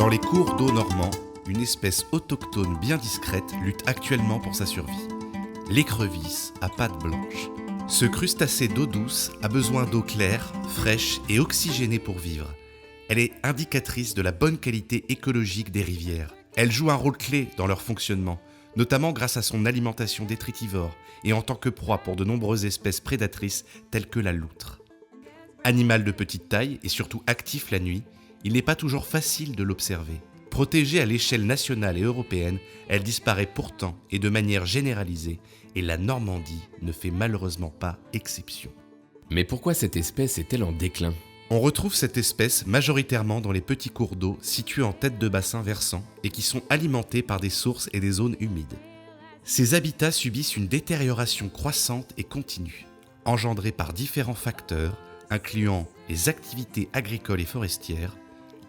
Dans les cours d'eau normands, une espèce autochtone bien discrète lutte actuellement pour sa survie. L'écrevisse à pattes blanches. Ce crustacé d'eau douce a besoin d'eau claire, fraîche et oxygénée pour vivre. Elle est indicatrice de la bonne qualité écologique des rivières. Elle joue un rôle clé dans leur fonctionnement, notamment grâce à son alimentation détritivore et en tant que proie pour de nombreuses espèces prédatrices telles que la loutre. Animal de petite taille et surtout actif la nuit, il n'est pas toujours facile de l'observer. Protégée à l'échelle nationale et européenne, elle disparaît pourtant et de manière généralisée, et la Normandie ne fait malheureusement pas exception. Mais pourquoi cette espèce est-elle en déclin ? On retrouve cette espèce majoritairement dans les petits cours d'eau situés en tête de bassin versant et qui sont alimentés par des sources et des zones humides. Ces habitats subissent une détérioration croissante et continue, engendrée par différents facteurs, incluant les activités agricoles et forestières,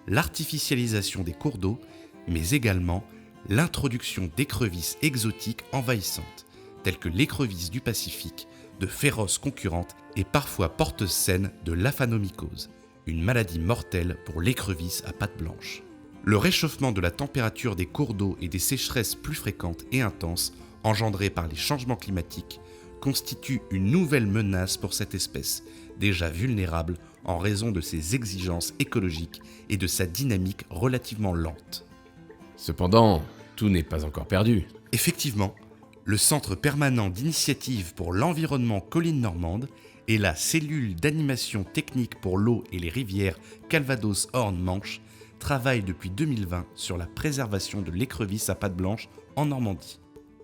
l'artificialisation des cours d'eau, mais également l'introduction d'écrevisses exotiques envahissantes, telles que l'écrevisse du Pacifique, de féroces concurrentes et parfois porteuses saines de l'aphanomycose, une maladie mortelle pour l'écrevisse à pattes blanches. Le réchauffement de la température des cours d'eau et des sécheresses plus fréquentes et intenses, engendrées par les changements climatiques, constitue une nouvelle menace pour cette espèce, déjà vulnérable en raison de ses exigences écologiques et de sa dynamique relativement lente. Cependant, tout n'est pas encore perdu. Effectivement, le Centre permanent d'initiative pour l'environnement Collines Normandes et la cellule d'animation technique pour l'eau et les rivières Calvados-Orne-Manche travaillent depuis 2020 sur la préservation de l'écrevisse à pattes blanches en Normandie.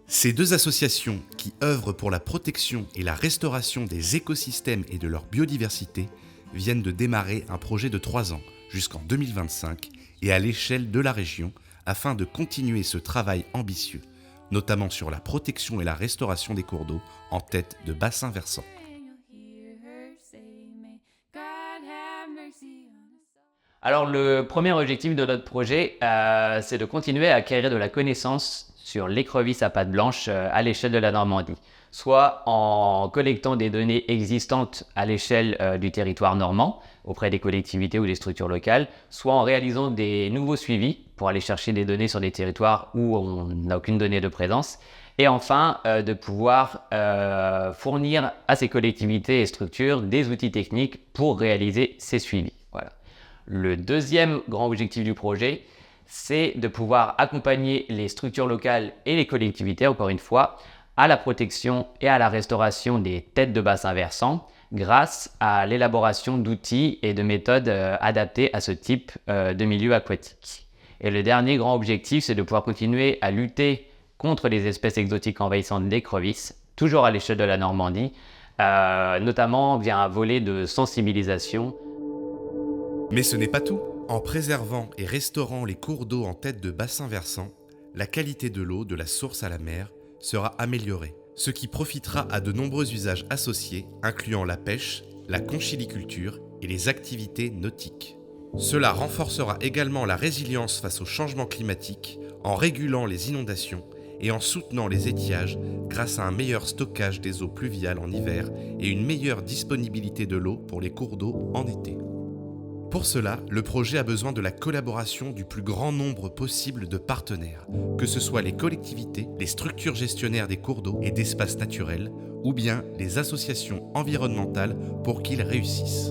Ces deux associations qui œuvrent pour la protection et la restauration des écosystèmes et de leur biodiversité viennent de démarrer un projet de 3 ans jusqu'en 2025 et à l'échelle de la région afin de continuer ce travail ambitieux, notamment sur la protection et la restauration des cours d'eau en tête de bassins versants. Alors le premier objectif de notre projet, c'est de continuer à acquérir de la connaissance sur l'écrevisse à pattes blanches à l'échelle de la Normandie, soit en collectant des données existantes à l'échelle du territoire normand, auprès des collectivités ou des structures locales, soit en réalisant des nouveaux suivis pour aller chercher des données sur des territoires où on n'a aucune donnée de présence, et enfin de pouvoir fournir à ces collectivités et structures des outils techniques pour réaliser ces suivis. Voilà. Le deuxième grand objectif du projet, c'est de pouvoir accompagner les structures locales et les collectivités, encore une fois, à la protection et à la restauration des têtes de bassins versants grâce à l'élaboration d'outils et de méthodes adaptées à ce type de milieu aquatique. Et le dernier grand objectif, c'est de pouvoir continuer à lutter contre les espèces exotiques envahissantes d'écrevisses, toujours à l'échelle de la Normandie, notamment via un volet de sensibilisation. Mais ce n'est pas tout. En préservant et restaurant les cours d'eau en tête de bassins versants, la qualité de l'eau de la source à la mer sera améliorée, ce qui profitera à de nombreux usages associés, incluant la pêche, la conchiliculture et les activités nautiques. Cela renforcera également la résilience face au changement climatique en régulant les inondations et en soutenant les étiages grâce à un meilleur stockage des eaux pluviales en hiver et une meilleure disponibilité de l'eau pour les cours d'eau en été. Pour cela, le projet a besoin de la collaboration du plus grand nombre possible de partenaires, que ce soit les collectivités, les structures gestionnaires des cours d'eau et d'espaces naturels, ou bien les associations environnementales pour qu'ils réussissent.